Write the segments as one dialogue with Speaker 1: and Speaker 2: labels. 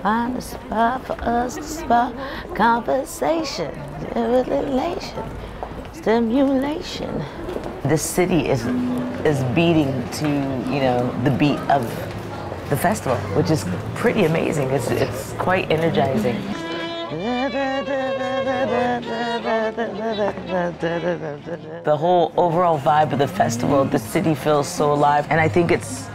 Speaker 1: Find a spot for us to spark conversation, relation, stimulation. The city is beating to, you know, the beat of the festival, which is pretty amazing. It's quite energizing. The whole overall vibe of the festival, the city feels so alive, and I think it's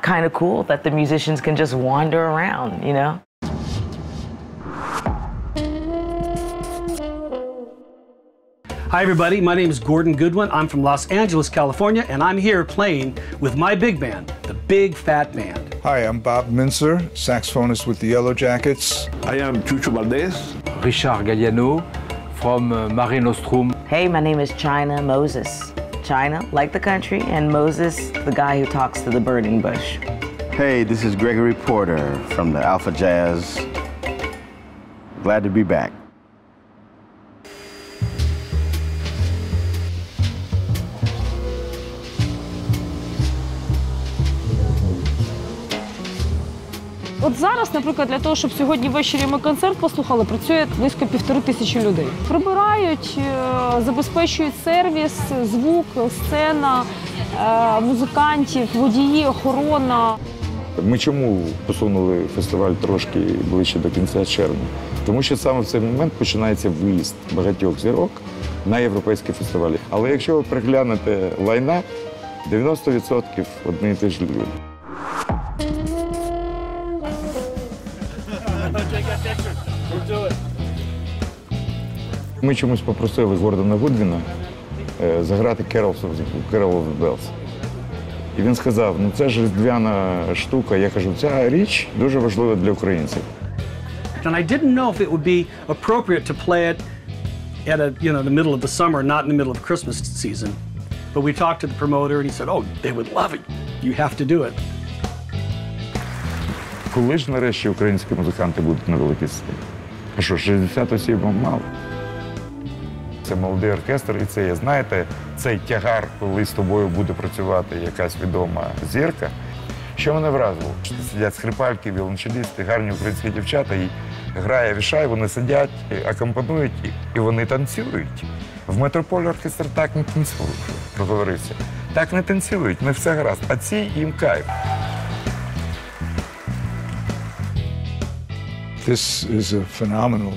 Speaker 1: kind of cool that the musicians can just wander around, you know?
Speaker 2: Hi everybody, my name is Gordon Goodwin. I'm from Los Angeles, California, and I'm here playing with my big band, the Big Fat Band.
Speaker 3: Hi, I'm Bob Minzer, saxophonist with the Yellow Jackets.
Speaker 4: I am Chucho Valdez.
Speaker 5: Richard Galliano from Mare Nostrum.
Speaker 1: Hey, my name is China Moses. China, like the country, and Moses, the guy who talks to the burning bush.
Speaker 6: Hey, this is Gregory Porter from the Alfa Jazz. Glad to be back.
Speaker 7: От зараз, наприклад, для того, щоб сьогодні ввечері ми концерт послухали, працює близько 1500 людей. Прибирають, забезпечують сервіс, звук, сцена, музикантів, водії, охорона.
Speaker 8: Ми чому посунули фестиваль трошки ближче до кінця червня? Тому що саме в цей момент починається виїзд багатьох зірок на європейські фестивалі. Але якщо ви приглянете лайнап, 90% одні і ті ж люди. Ми чомусь попросили Гордона Гудвіна заграти Carol of the Bells. І він сказав, ну це ж різдвяна штука. Я кажу, ця річ дуже важлива для українців.
Speaker 2: And I didn't know if it would be appropriate to play it at the middle of the summer, not in the middle of Christmas season. But we talked to the promoter and he said, oh, they would love it. You have to do it.
Speaker 8: Коли ж нарешті українські музиканти будуть на великій сцені? А що, 60 осіб мало? Це молодий оркестр, і це є, знаєте, цей тягар, коли з тобою буде працювати якась відома зірка. Що мене вразило? Сидять скрипальки, віолончелісти, гарні українські дівчата, і грає Вішай, вони сидять, акомпанують, і вони танцюють. В Метрополі оркестр так не танцює, проговорився. Так не танцюють, не все гаразд, а ці їм кайф.
Speaker 3: This is a phenomenal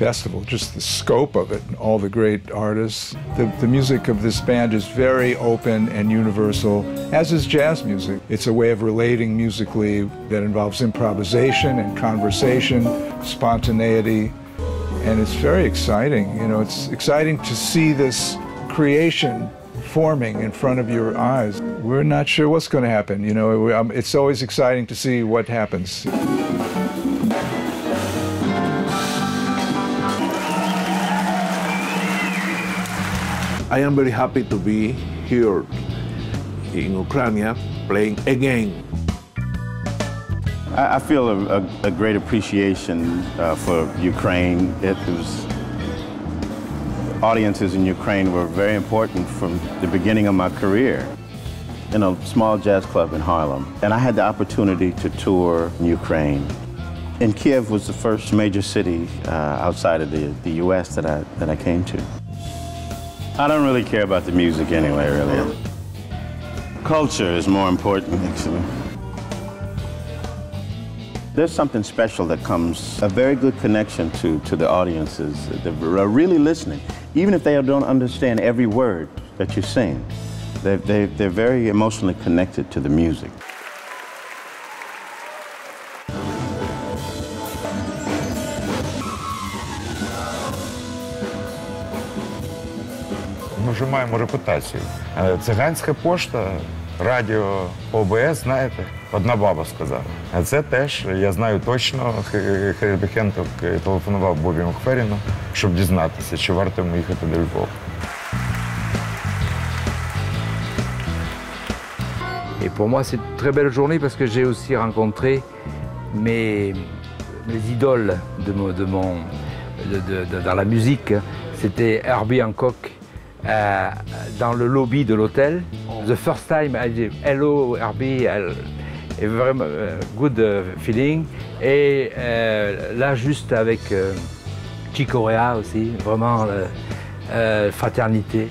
Speaker 3: festival, just the scope of it and all the great artists. The music of this band is very open and universal, as is jazz music. It's a way of relating musically that involves improvisation and conversation, spontaneity, and it's very exciting. You know, it's exciting to see this creation forming in front of your eyes. We're not sure what's going to happen. You know, it's always exciting to see what happens.
Speaker 4: I am very happy to be here in Ukraine playing again.
Speaker 6: I feel a great appreciation for Ukraine. Audiences in Ukraine were very important from the beginning of my career in a small jazz club in Harlem. And I had the opportunity to tour Ukraine. And Kiev was the first major city outside of the US that I came to. I don't really care about the music anyway, really. Culture is more important, actually. There's something special that comes, a very good connection to the audiences that are really listening. Even if they don't understand every word that you sing, they're very emotionally connected to the music.
Speaker 8: Ми вже маємо репутацію. Циганська пошта, радіо ОБС, знаєте, одна баба сказала. А це теж, я знаю точно, Хейбі Хенток телефонував Бобі Макферіну, щоб дізнатися, чи варто йому їхати до Львова.
Speaker 5: Et pour moi, c'est une très belle journée parce que j'ai aussi rencontré mes idoles dans la musique. C'était Herbie Hancock dans le lobby de l'hôtel. The first time I did hello Herbie, et vraiment good feeling. Et là, juste avec Chicorea aussi, vraiment fraternité.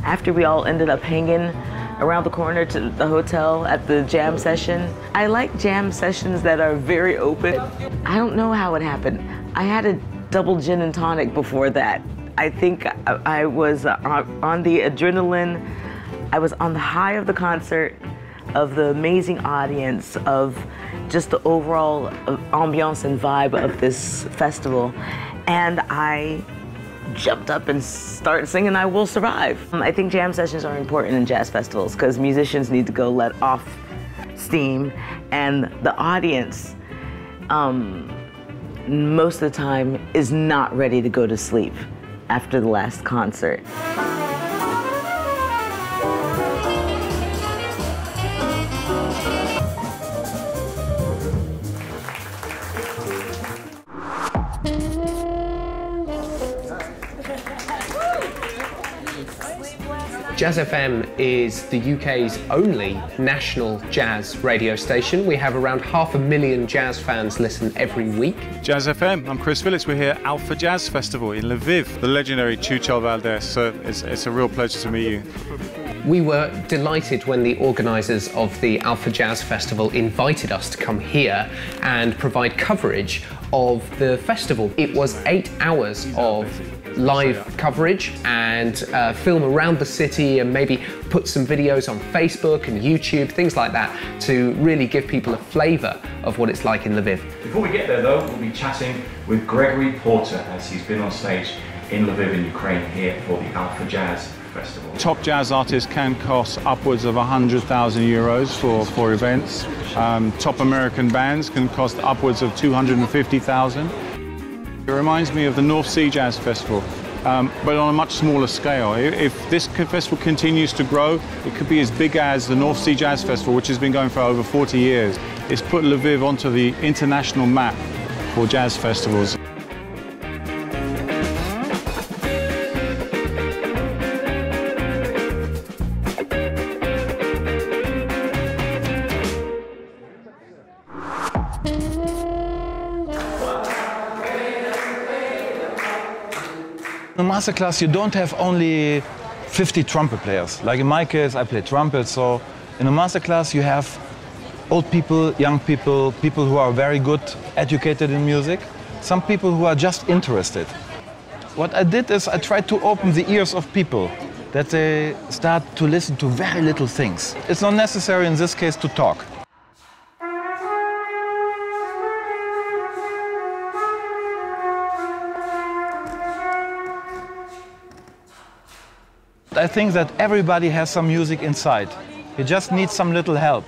Speaker 1: After we all ended up hanging around the corner to the hotel at the jam session, I like jam sessions that are very open. I don't know how it happened. I had a double gin and tonic before that. I think I was on the adrenaline. I was on the high of the concert, of the amazing audience, of just the overall ambiance and vibe of this festival. And I jumped up and started singing I Will Survive. I think jam sessions are important in jazz festivals because musicians need to go let off steam, and the audience most of the time is not ready to go to sleep after the last concert.
Speaker 9: Jazz FM is the UK's only national jazz radio station. We have around 500,000 jazz fans listen every week.
Speaker 10: Jazz FM, I'm Chris Phillips. We're here at Alfa Jazz Festival in Lviv. The legendary Chucho Valdez, so it's a real pleasure to meet you.
Speaker 9: We were delighted when the organisers of the Alfa Jazz Festival invited us to come here and provide coverage of the festival. It was 8 hours of live coverage and film around the city and maybe put some videos on Facebook and YouTube, things like that, to really give people a flavour of what it's like in Lviv.
Speaker 11: Before we get there though, we'll be chatting with Gregory Porter as he's been on stage in Lviv in Ukraine here for the Alfa Jazz Festival.
Speaker 10: Top jazz artists can cost upwards of 100,000 euros for events. Top American bands can cost upwards of 250,000. It reminds me of the North Sea Jazz Festival, but on a much smaller scale. If this festival continues to grow, it could be as big as the North Sea Jazz Festival, which has been going for over 40 years. It's put Lviv onto the international map for jazz festivals.
Speaker 12: In a masterclass, you don't have only 50 trumpet players. Like in my case, I play trumpet, so in a masterclass you have old people, young people, people who are very good, educated in music, some people who are just interested. What I did is I tried to open the ears of people, that they start to listen to very little things. It's not necessary in this case to talk. I think that everybody has some music inside. You just need some little help.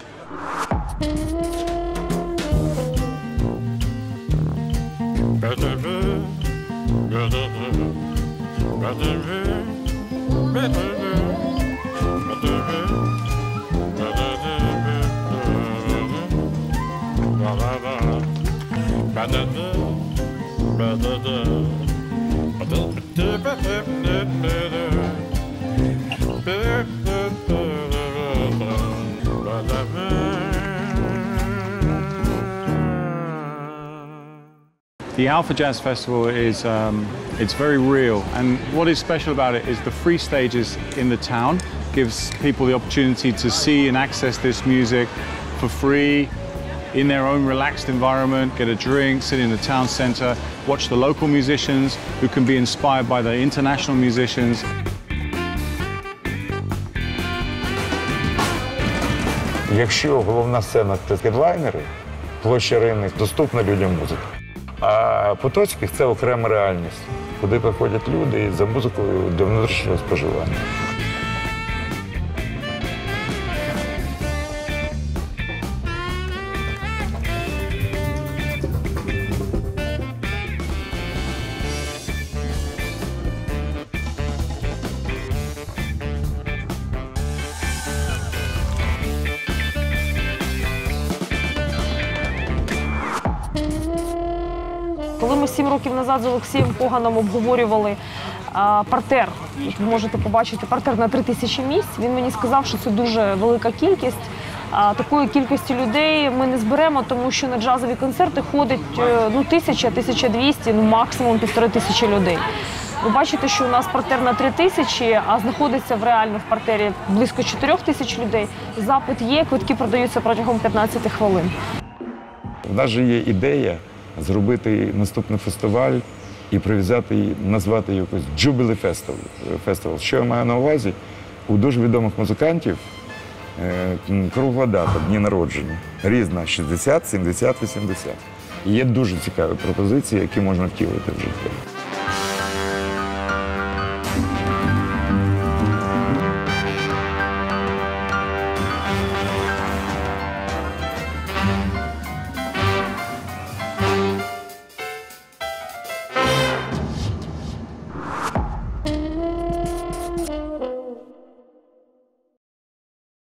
Speaker 10: The Alfa Jazz Festival is it's very real, and what is special about it is the free stages in the town gives people the opportunity to see and access this music for free in their own relaxed environment, get a drink, sit in the town center, watch the local musicians who can be inspired by the international musicians.
Speaker 8: Якщо головна сцена – це хедлайнери, площа Ринок доступна людям музика. А Потоцьких – це окрема реальність, куди приходять люди за музикою для внутрішнього споживання.
Speaker 7: Коли ми 7 років назад з Олексієм Поганом обговорювали партер, ви можете побачити партер на 3000 місць, він мені сказав, що це дуже велика кількість. Такої кількості людей ми не зберемо, тому що на джазові концерти ходить 1000-1200, максимум 1500 людей. Ви бачите, що у нас партер на 3000, а знаходиться реально в партері близько 4000 людей. Запит є, квитки продаються протягом 15 хвилин.
Speaker 8: У нас же є ідея зробити наступний фестиваль і прив'язати її, назвати її якось Jubilee Festival. Що я маю на увазі? У дуже відомих музикантів кругла дата, дні народження. Різна – 60, 70, 80. І є дуже цікаві пропозиції, які можна втілити в життя.